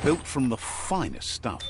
built from the finest stuff.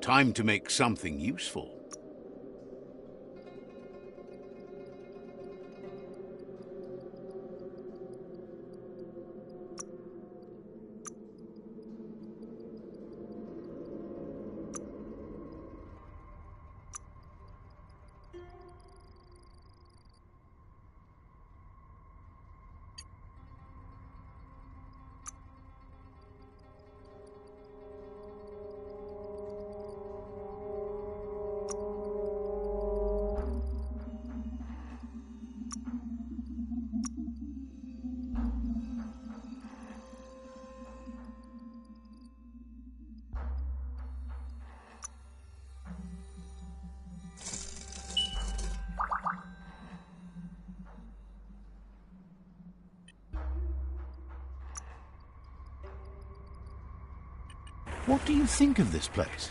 Time to make something useful. What do you think of this place?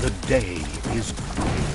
The day is grey.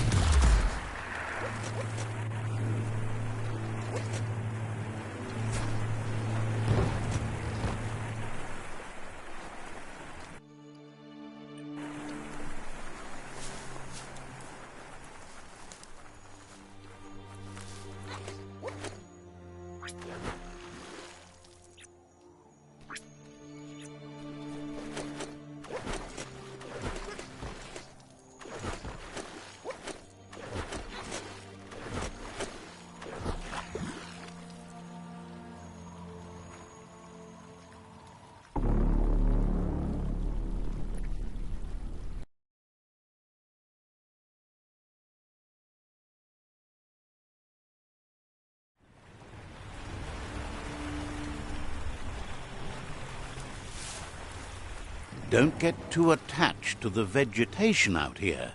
Don't get too attached to the vegetation out here.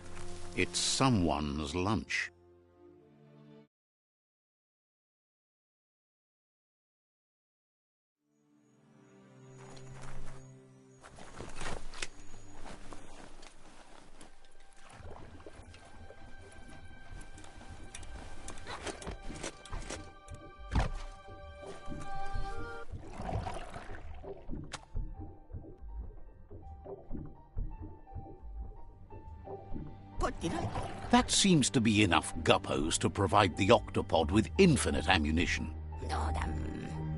It's someone's lunch. That seems to be enough guppos to provide the octopod with infinite ammunition.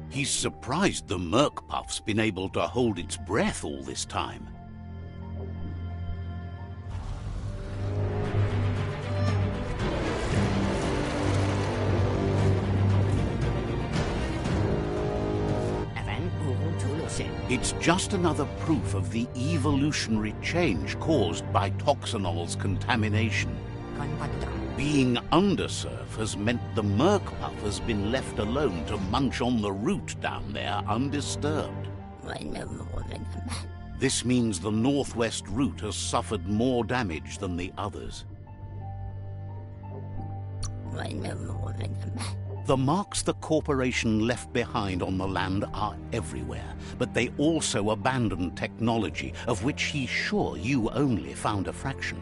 He's surprised the Merc-Puff's been able to hold its breath all this time. It's just another proof of the evolutionary change caused by Toxanol's contamination. Being undersurf has meant the Merc-Puff has been left alone to munch on the root down there undisturbed. This means the northwest route has suffered more damage than the others. The marks the corporation left behind on the land are everywhere, but they also abandoned technology of which he's sure you only found a fraction.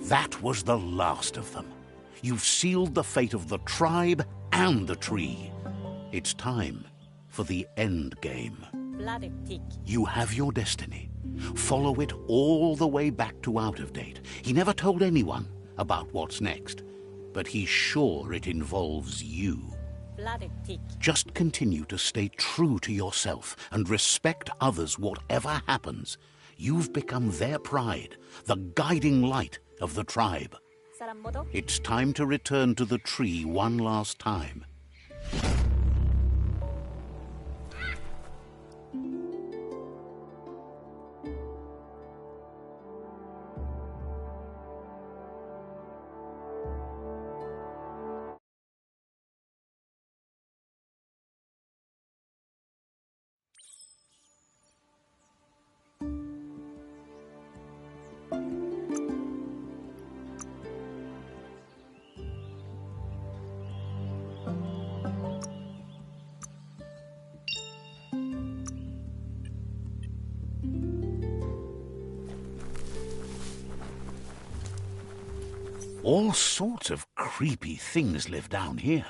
That was the last of them. You've sealed the fate of the tribe and the tree. It's time for the end game. You have your destiny. Follow it all the way back to Out of Date. He never told anyone about what's next, but he's sure it involves you. Just continue to stay true to yourself and respect others whatever happens. You've become their pride, the guiding light of the tribe. It's time to return to the tree one last time. All sorts of creepy things live down here.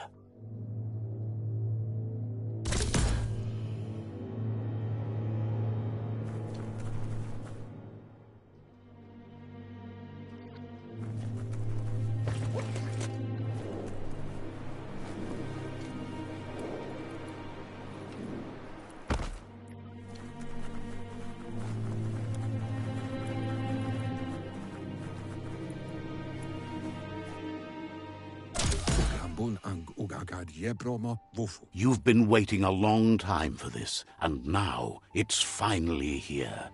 You've been waiting a long time for this, and now it's finally here.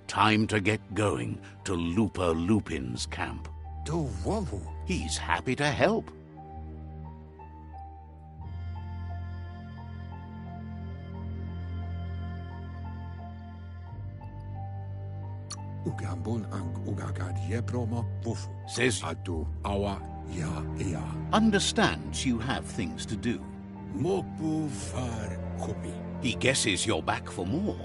Time to get going to Looper Lupin's camp. He's happy to help. Says understands you have things to do. He guesses you're back for more.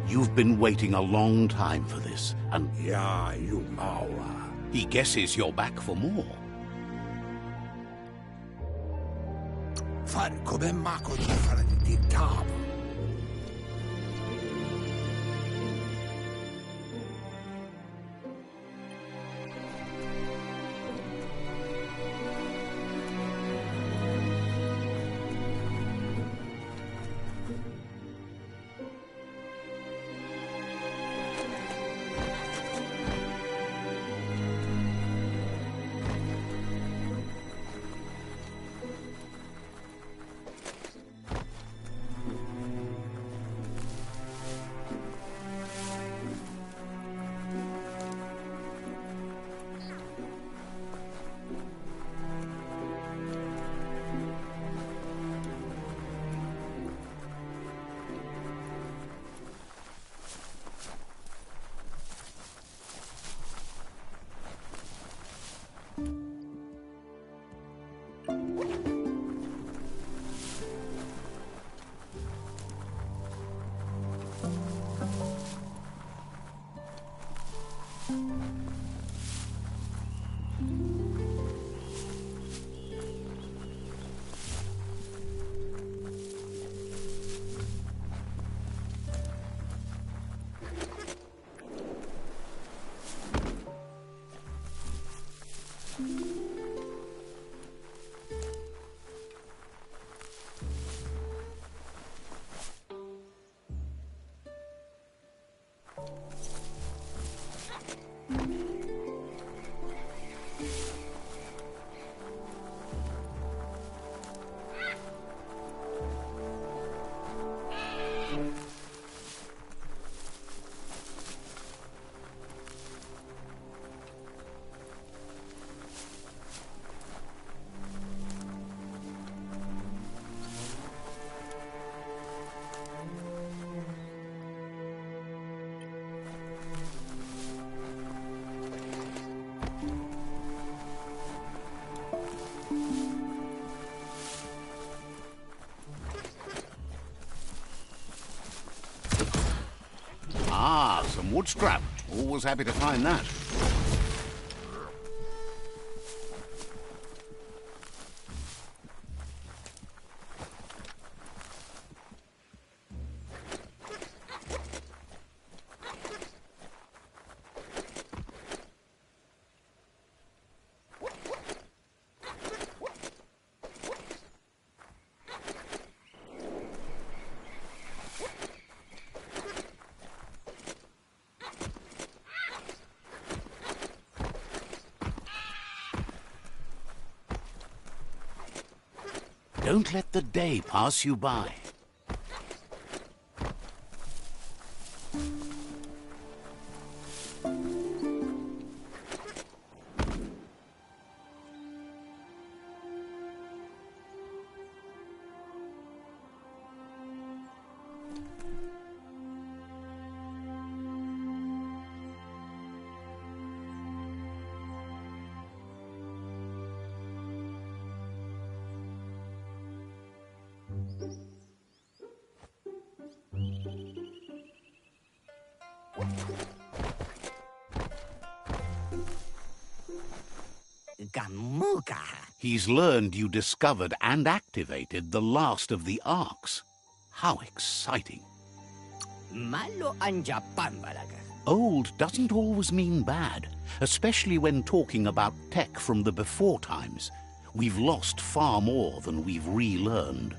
You've been waiting a long time for this, and he guesses you're back for more. wood scrap. Always happy to find that. Don't let the day pass you by. He's learned you discovered and activated the last of the arcs. How exciting. Old doesn't always mean bad, especially when talking about tech from the before times. We've lost far more than we've relearned.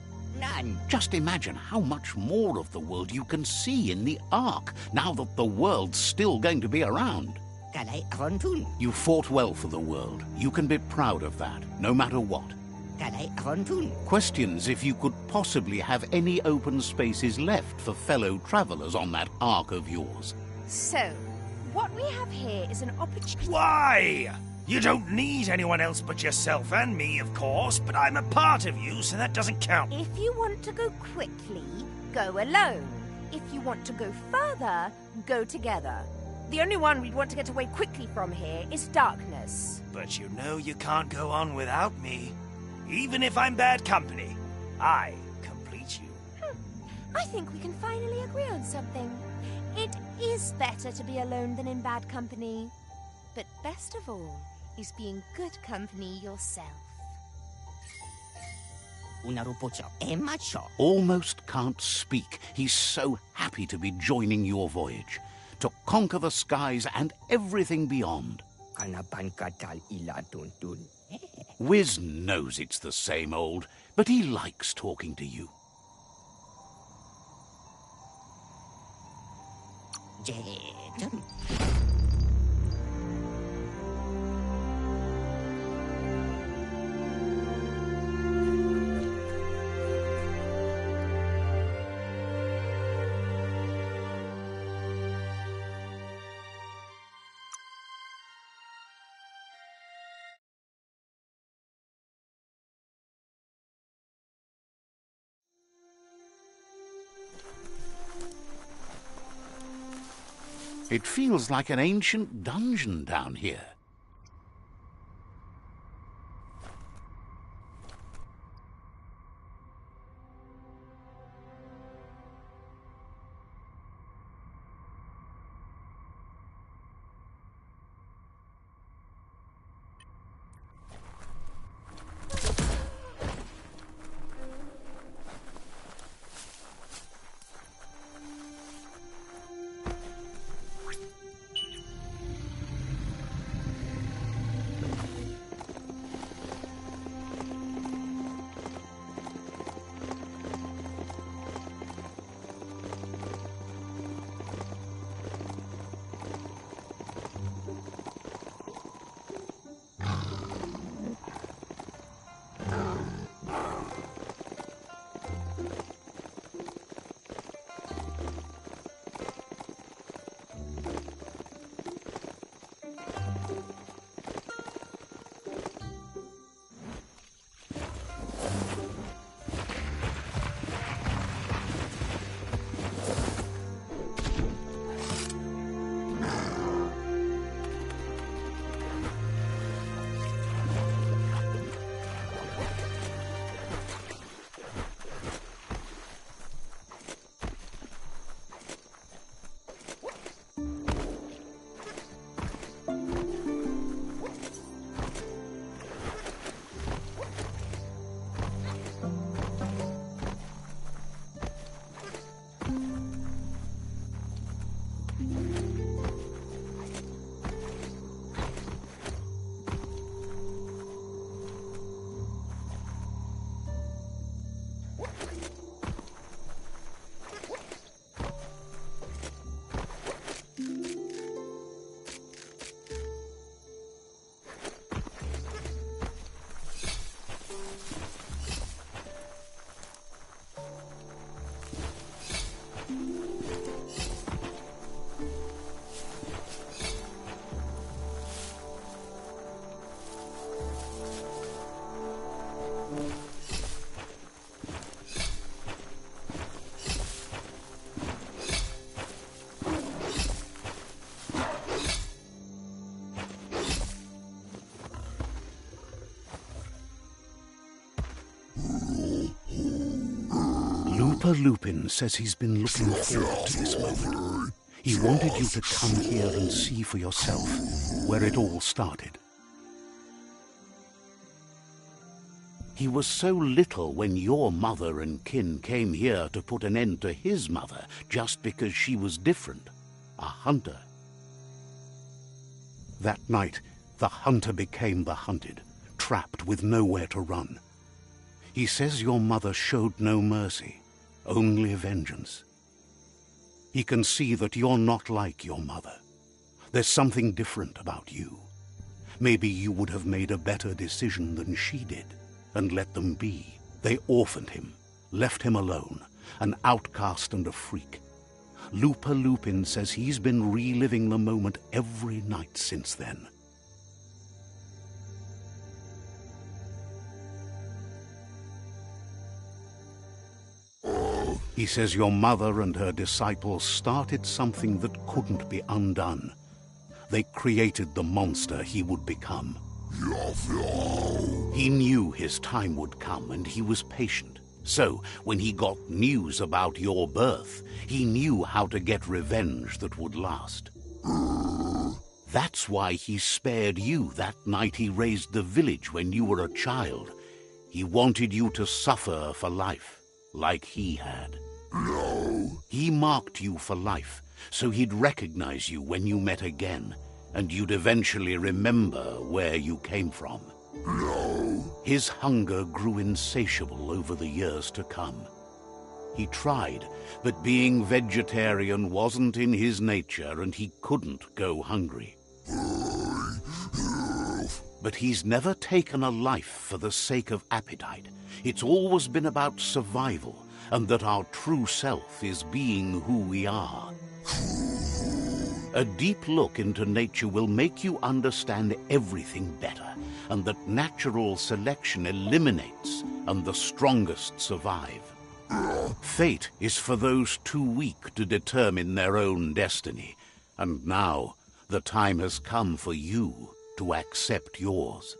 Just imagine how much more of the world you can see in the Ark, now that the world's still going to be around. You fought well for the world. You can be proud of that, no matter what. Questions if you could possibly have any open spaces left for fellow travelers on that Ark of yours. So, what we have here is an opportunity... Why? You don't need anyone else but yourself and me, of course, but I'm a part of you, so that doesn't count. If you want to go quickly, go alone. If you want to go further, go together. The only one we'd want to get away quickly from here is darkness. But you know you can't go on without me. Even if I'm bad company, I complete you. I think we can finally agree on something. It is better to be alone than in bad company. But best of all is being good company yourself. Almost can't speak. He's so happy to be joining your voyage. To conquer the skies and everything beyond. Wiz knows it's the same old, but he likes talking to you. It feels like an ancient dungeon down here. Looper Lupin says he's been looking forward to this moment. He wanted you to come here and see for yourself where it all started. He was so little when your mother and kin came here to put an end to his mother just because she was different, a hunter. That night, the hunter became the hunted, trapped with nowhere to run. He says your mother showed no mercy, only vengeance. He can see that you're not like your mother. There's something different about you. Maybe you would have made a better decision than she did, and let them be. They orphaned him, left him alone, an outcast and a freak. Looper Lupin says he's been reliving the moment every night since then. He says your mother and her disciples started something that couldn't be undone. They created the monster he would become. He knew his time would come, and he was patient. So, when he got news about your birth, he knew how to get revenge that would last. That's why he spared you that night he raised the village when you were a child. He wanted you to suffer for life, like he had. No. He marked you for life, so he'd recognize you when you met again, and you'd eventually remember where you came from. No. His hunger grew insatiable over the years to come. He tried, but being vegetarian wasn't in his nature, and he couldn't go hungry. But he's never taken a life for the sake of appetite. It's always been about survival, and that our true self is being who we are. A deep look into nature will make you understand everything better, and that natural selection eliminates, and the strongest survive. Fate is for those too weak to determine their own destiny, and now the time has come for you to accept yours.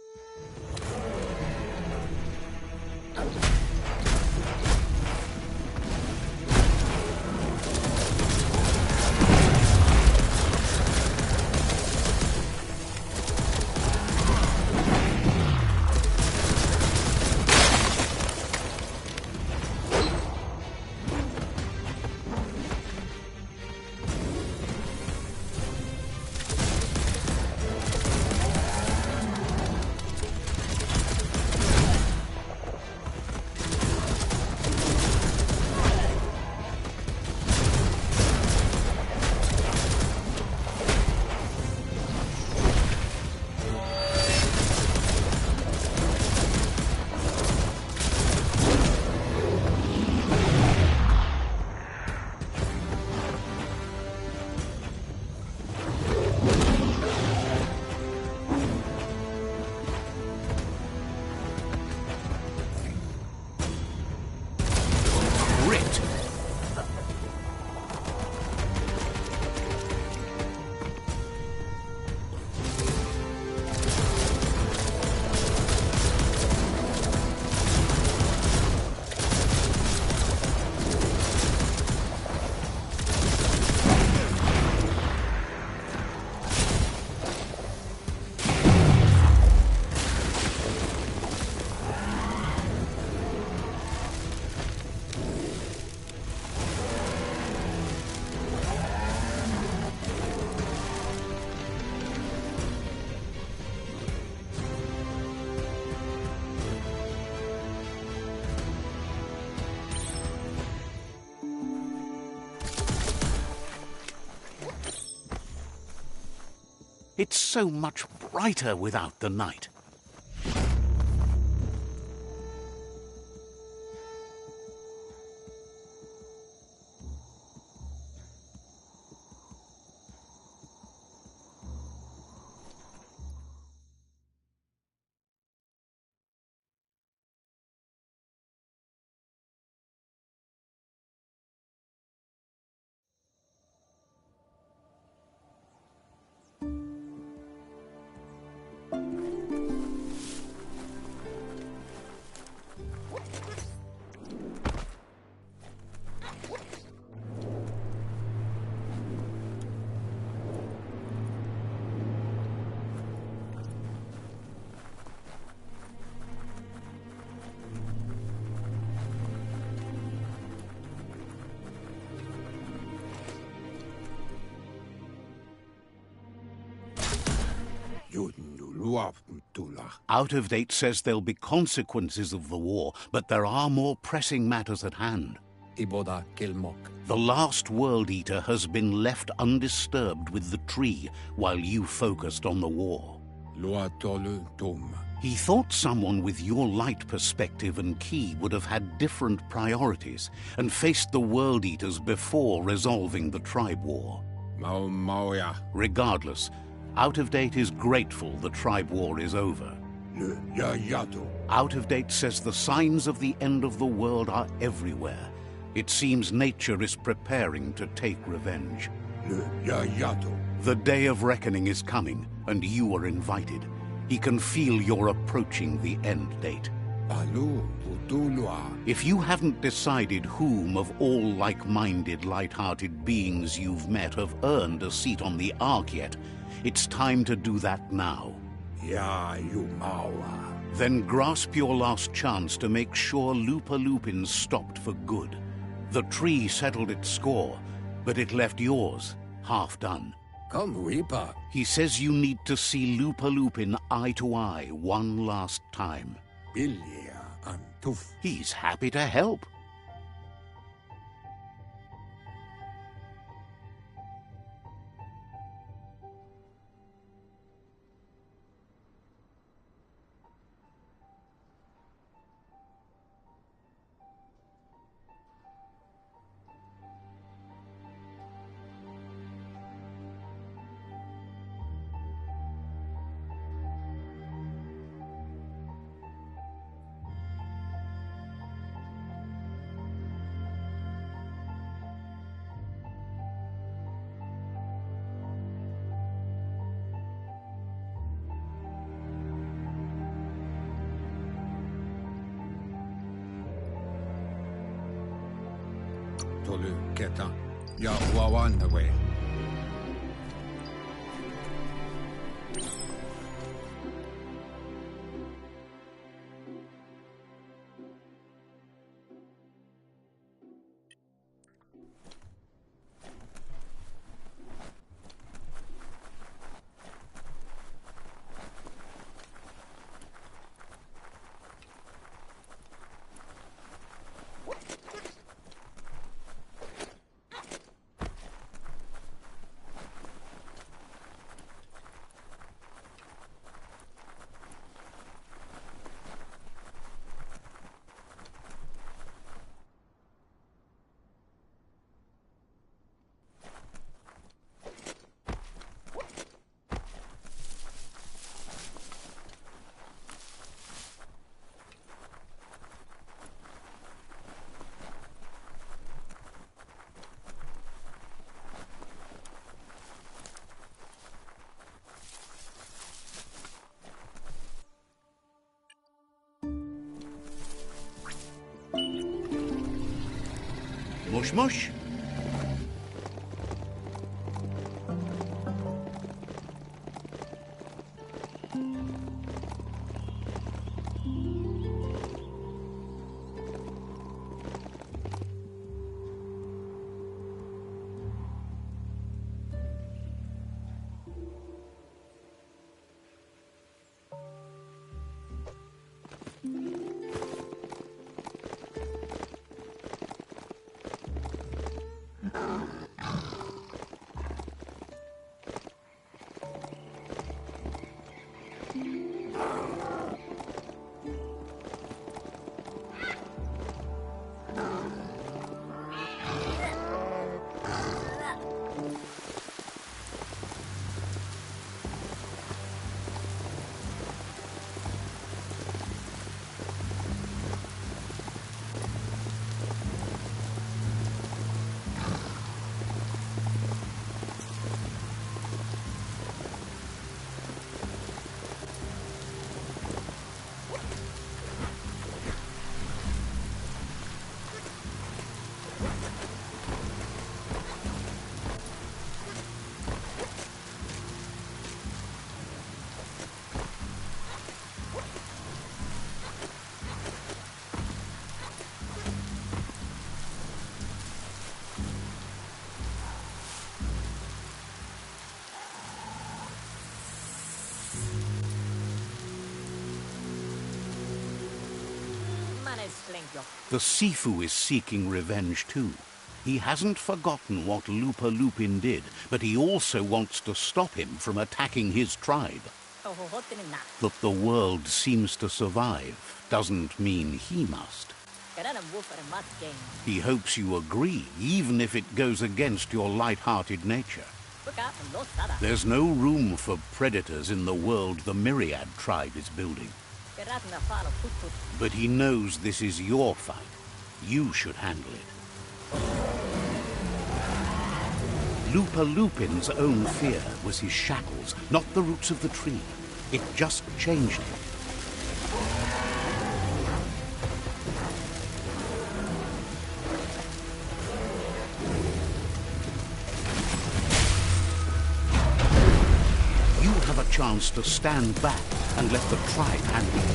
It's so much brighter without the night. Out of Date says there'll be consequences of the war, but there are more pressing matters at hand. The last World Eater has been left undisturbed with the tree while you focused on the war. He thought someone with your light perspective and key would have had different priorities and faced the World Eaters before resolving the tribe war. Regardless, Out of Date is grateful the tribe war is over. Out of Date says the signs of the end of the world are everywhere. It seems nature is preparing to take revenge. The day of reckoning is coming, and you are invited. He can feel you're approaching the end date. If you haven't decided whom of all like-minded, light-hearted beings you've met have earned a seat on the Ark yet, it's time to do that now. Then grasp your last chance to make sure Lupa Lupin's stopped for good. The tree settled its score, but it left yours half done. He says you need to see Lupa Lupin eye to eye one last time. He's happy to help. Ja, wawan away. Mush mush. The Sifu is seeking revenge too. He hasn't forgotten what Lupa Lupin did, but he also wants to stop him from attacking his tribe. That the world seems to survive doesn't mean he must. He hopes you agree, even if it goes against your light-hearted nature. There's no room for predators in the world the Myriad tribe is building. But he knows this is your fight. You should handle it. Lupa Lupin's own fear was his shackles, not the roots of the tree. It just changed him. You have a chance to stand back and let the tribe handle it.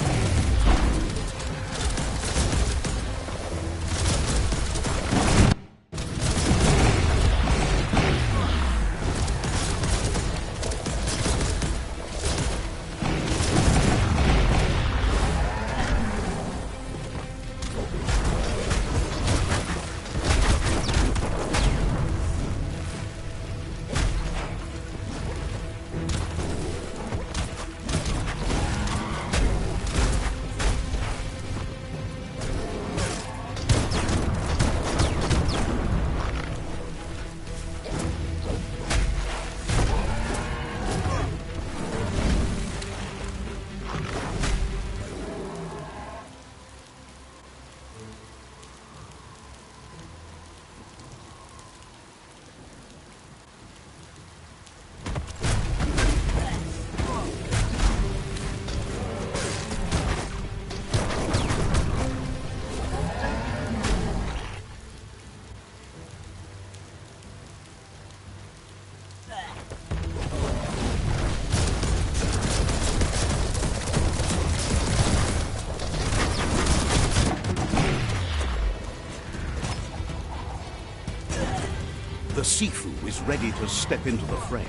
The Sifu is ready to step into the fray.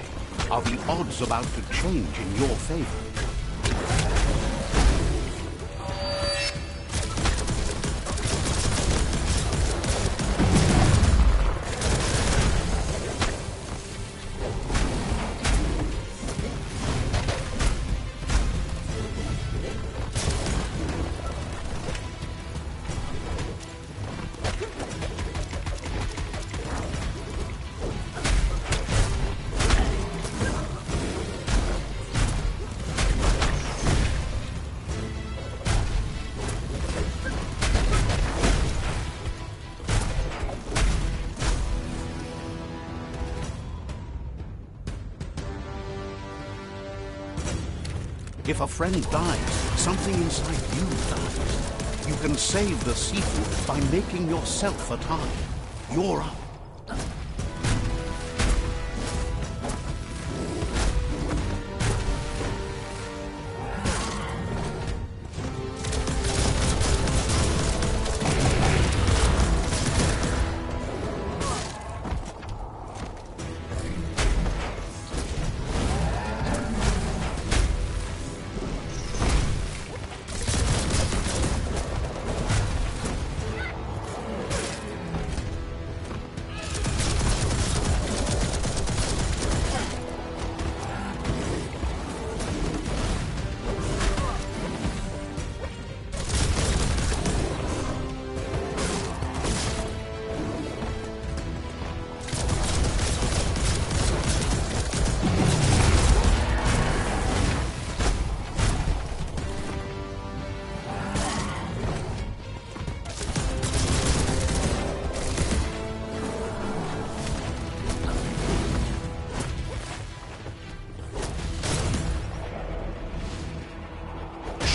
Are the odds about to change in your favor? If a friend dies, something inside you dies. You can save the Sifu by making yourself a target. You're up.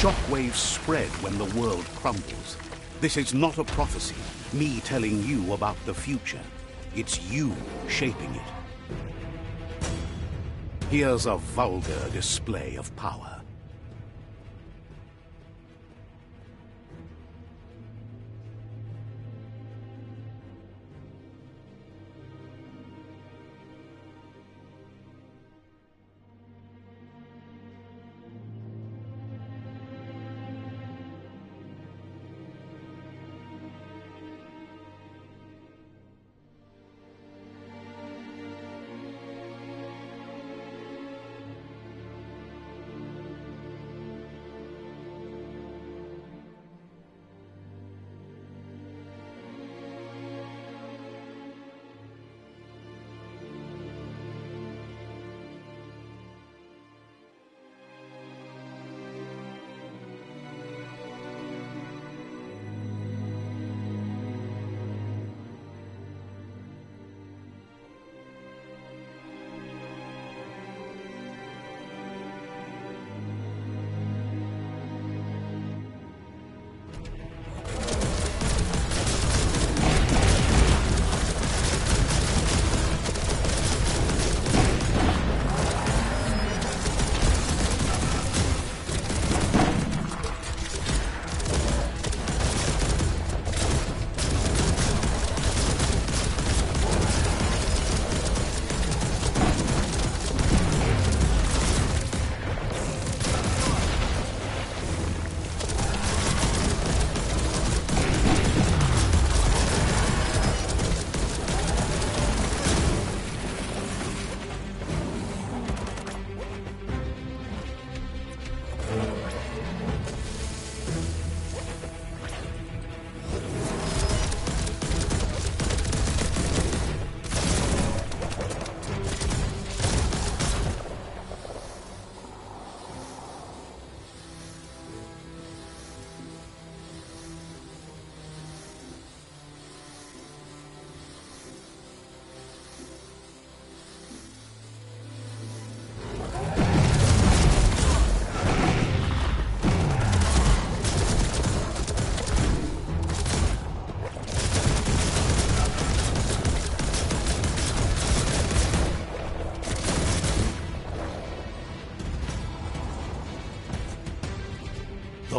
Shockwaves spread when the world crumbles. This is not a prophecy, me telling you about the future. It's you shaping it. Here's a vulgar display of power.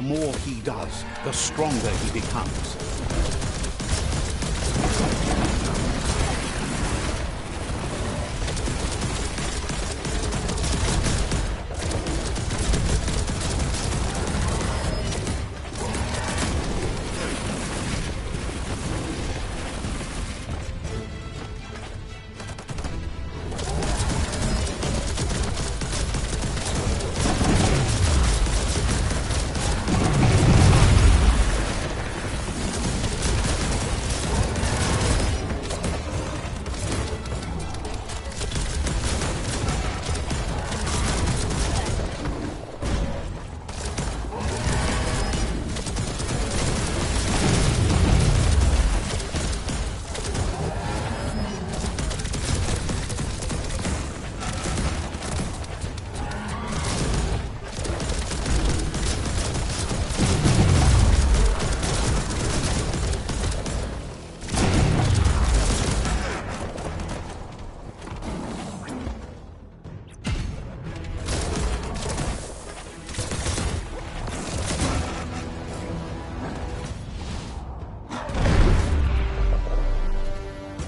The more he does, the stronger he becomes.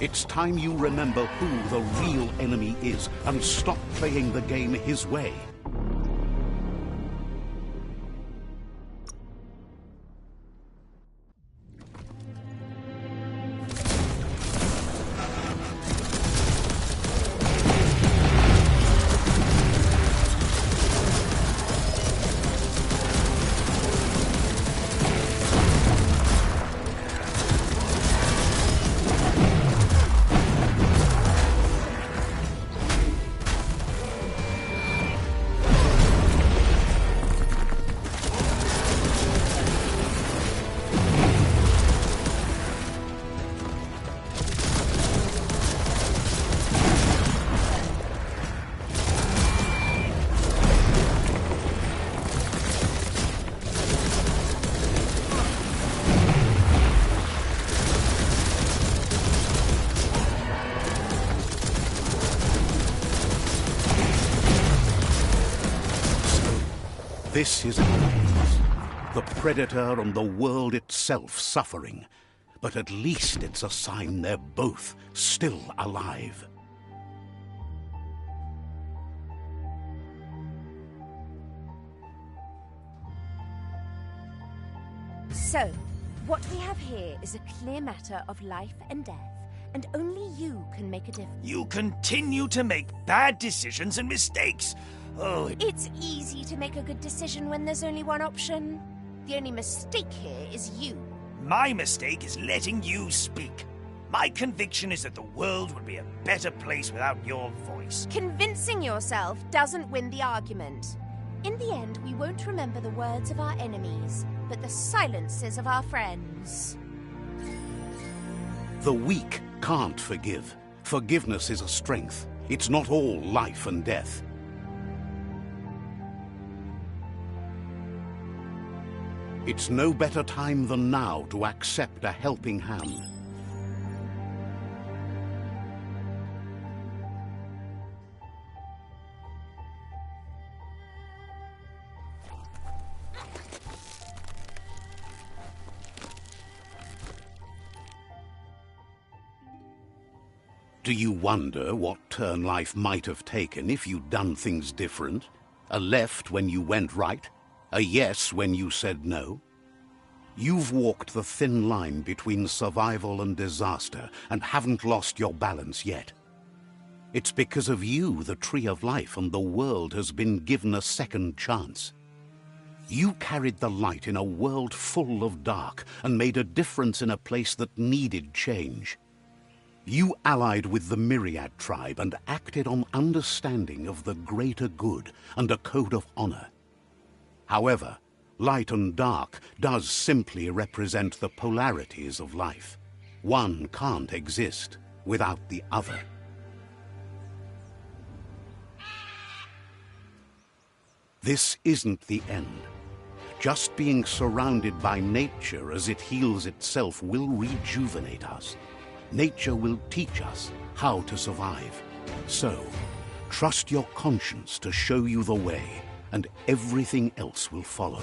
It's time you remember who the real enemy is and stop playing the game his way. This is Hades, the Predator and the world itself suffering. But at least it's a sign they're both still alive. So, what we have here is a clear matter of life and death, and only you can make a difference. You continue to make bad decisions and mistakes. Oh, It's easy to make a good decision when there's only one option. The only mistake here is you. My mistake is letting you speak. My conviction is that the world would be a better place without your voice. Convincing yourself doesn't win the argument. In the end, we won't remember the words of our enemies, but the silences of our friends. The weak can't forgive. Forgiveness is a strength. It's not all life and death. It's no better time than now to accept a helping hand. Do you wonder what turn life might have taken if you'd done things different? A left when you went right? A yes when you said no? You've walked the thin line between survival and disaster and haven't lost your balance yet. It's because of you the Tree of Life and the world has been given a second chance. You carried the light in a world full of dark and made a difference in a place that needed change. You allied with the Myriad tribe and acted on understanding of the greater good and a code of honor. However, light and dark does simply represent the polarities of life. One can't exist without the other. This isn't the end. Just being surrounded by nature as it heals itself will rejuvenate us. Nature will teach us how to survive. So, trust your conscience to show you the way, and everything else will follow.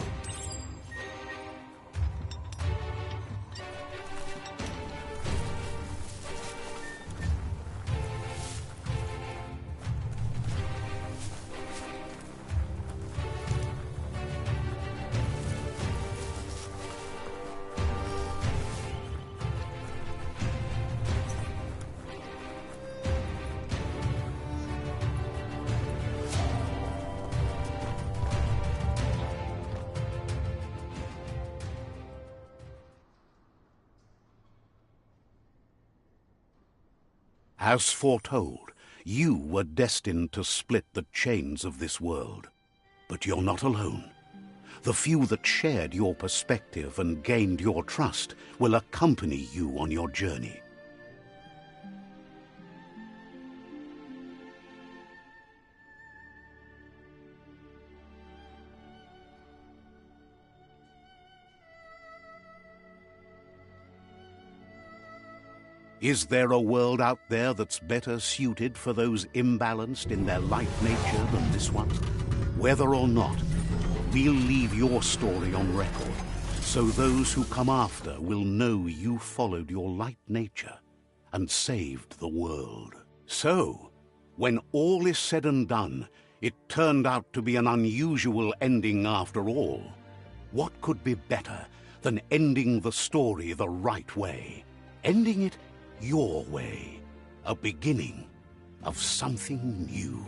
As foretold, you were destined to split the chains of this world. But you're not alone. The few that shared your perspective and gained your trust will accompany you on your journey. Is there a world out there that's better suited for those imbalanced in their light nature than this one? Whether or not, we'll leave your story on record, so those who come after will know you followed your light nature and saved the world. So, when all is said and done, it turned out to be an unusual ending after all. What could be better than ending the story the right way? Ending it your way, a beginning of something new.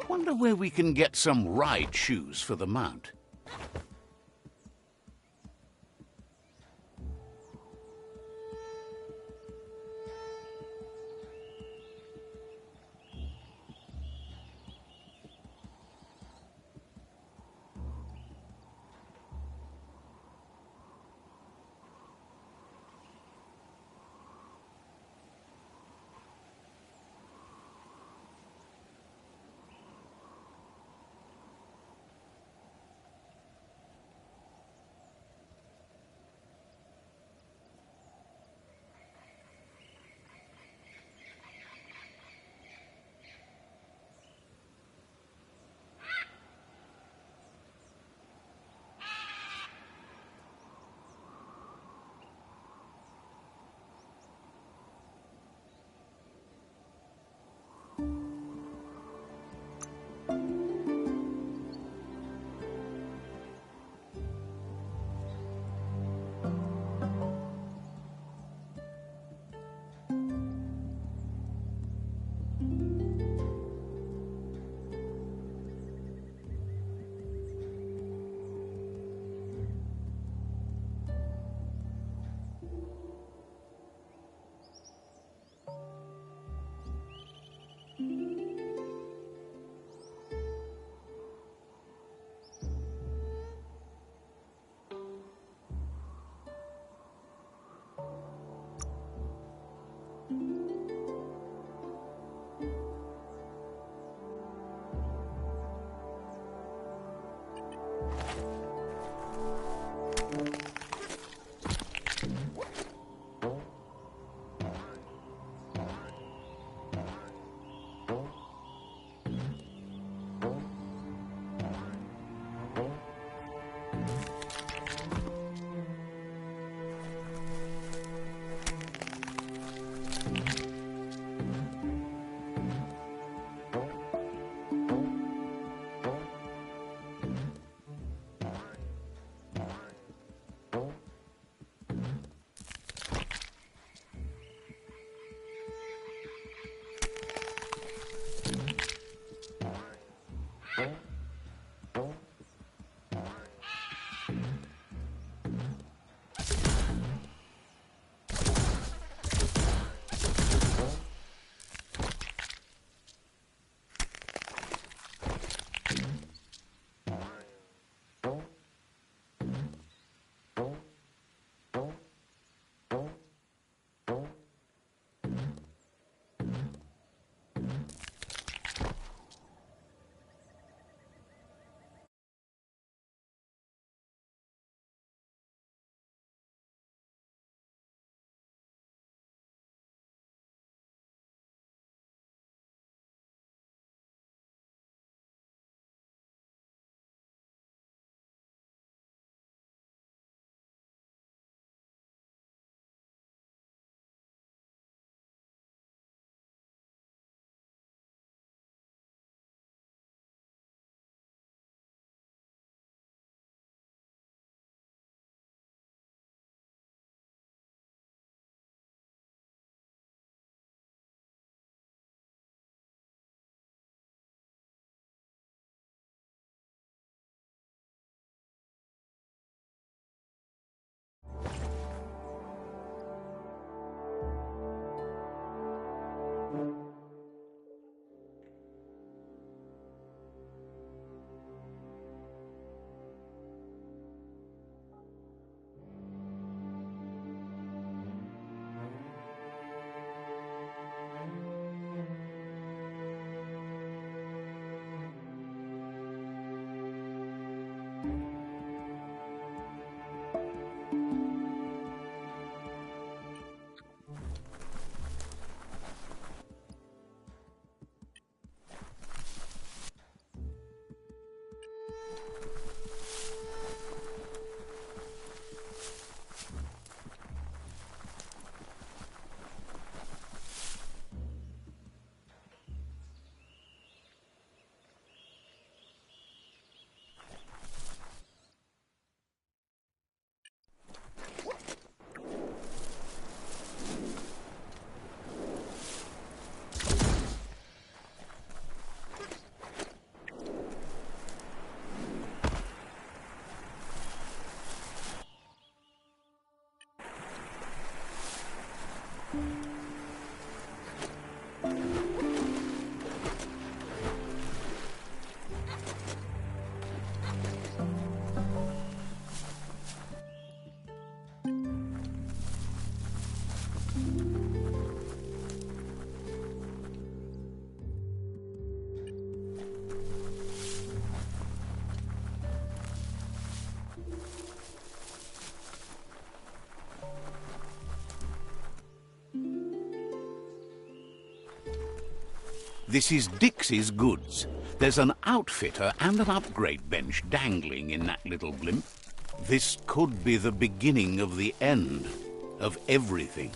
Wonder where we can get some ride shoes for the mount. This is Dixie's goods. There's an outfitter and an upgrade bench dangling in that little blimp. This could be the beginning of the end of everything.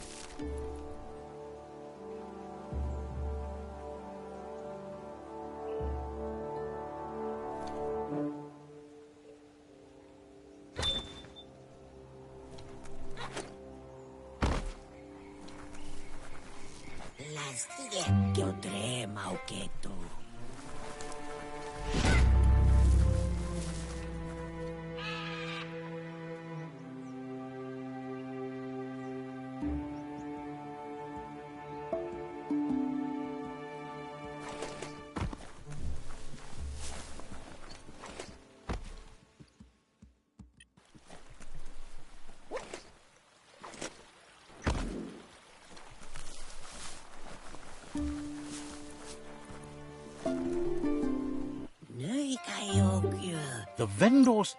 The vendors...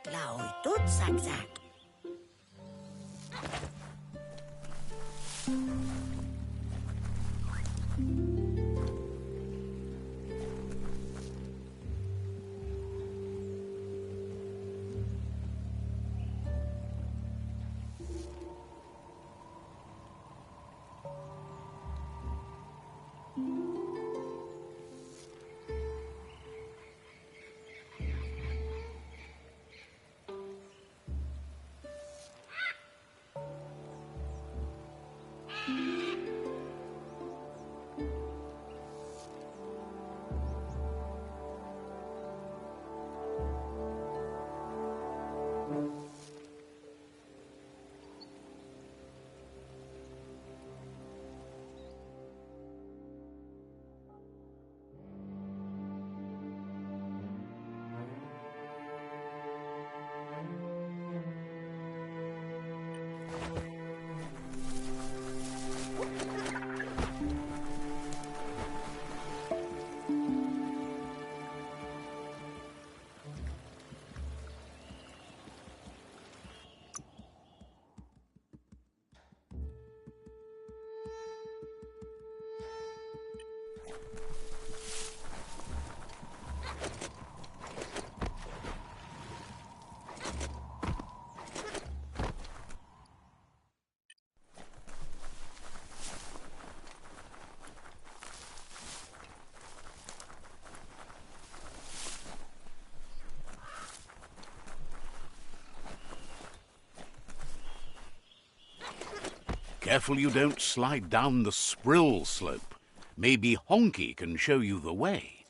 Careful you don't slide down the Sprill slope. Maybe Honky can show you the way.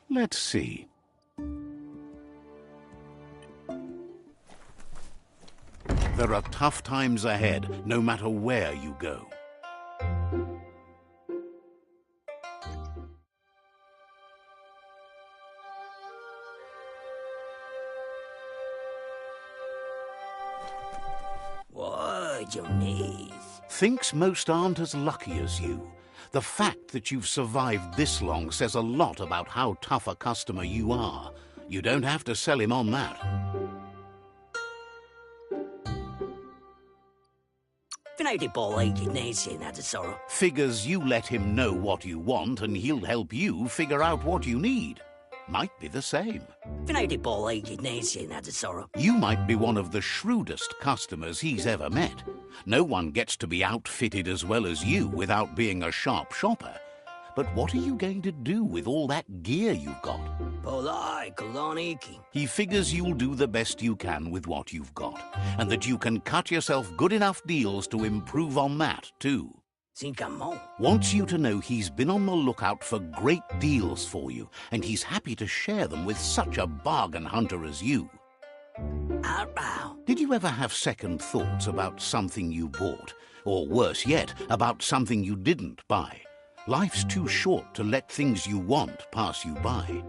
Let's see. There are tough times ahead, no matter where you go. Thinks most aren't as lucky as you. The fact that you've survived this long says a lot about how tough a customer you are. You don't have to sell him on that. Figures you let him know what you want and he'll help you figure out what you need. Might be the same. You might be one of the shrewdest customers he's ever met. No one gets to be outfitted as well as you without being a sharp shopper. But what are you going to do with all that gear you've got? He figures you'll do the best you can with what you've got, and that you can cut yourself good enough deals to improve on that, too. Wants you to know he's been on the lookout for great deals for you, and he's happy to share them with such a bargain hunter as you. Did you ever have second thoughts about something you bought? Or worse yet, about something you didn't buy? Life's too short to let things you want pass you by.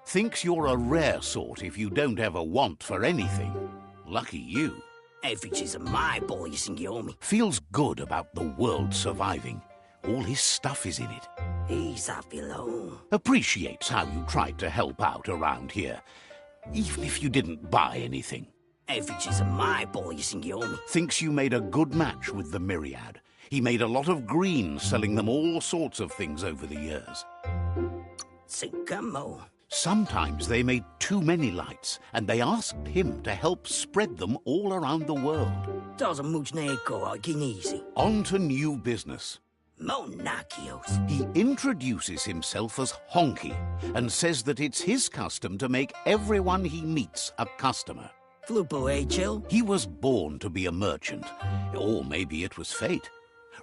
Thinks you're a rare sort if you don't ever want for anything. Lucky you. Feels good about the world surviving. All his stuff is in it. Appreciates how you tried to help out around here, even if you didn't buy anything. Effigies of my boy, signore. Thinks you made a good match with the Myriad. He made a lot of green, selling them all sorts of things over the years. Sigamo. Sometimes they made too many lights, and they asked him to help spread them all around the world. Doesn't much neko easy. On to new business. Monachios. He introduces himself as Honky and says that it's his custom to make everyone he meets a customer. Flupo HL. He was born to be a merchant, or maybe it was fate.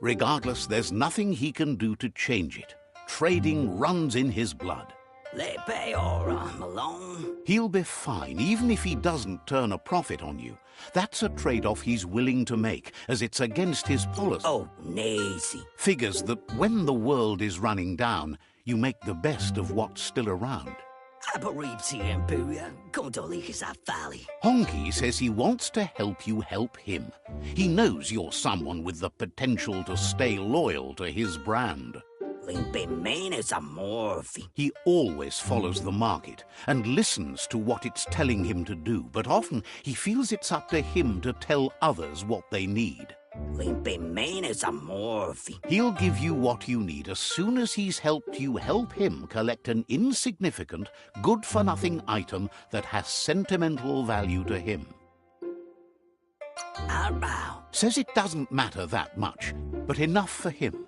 Regardless, there's nothing he can do to change it. Trading runs in his blood. Lepe or Malone. He'll be fine, even if he doesn't turn a profit on you. That's a trade-off he's willing to make, as it's against his policy. Oh, nazy. Figures that when the world is running down, you make the best of what's still around. Aboripsi Imperia, Condolicus Afali. Honky says he wants to help you help him. He knows you're someone with the potential to stay loyal to his brand. Limpemenes Amorphi. He always follows the market and listens to what it's telling him to do, but often he feels it's up to him to tell others what they need. Limpemenes Amorphi. He'll give you what you need as soon as he's helped you help him collect an insignificant, good-for-nothing item that has sentimental value to him. Arbow. Says it doesn't matter that much, but enough for him.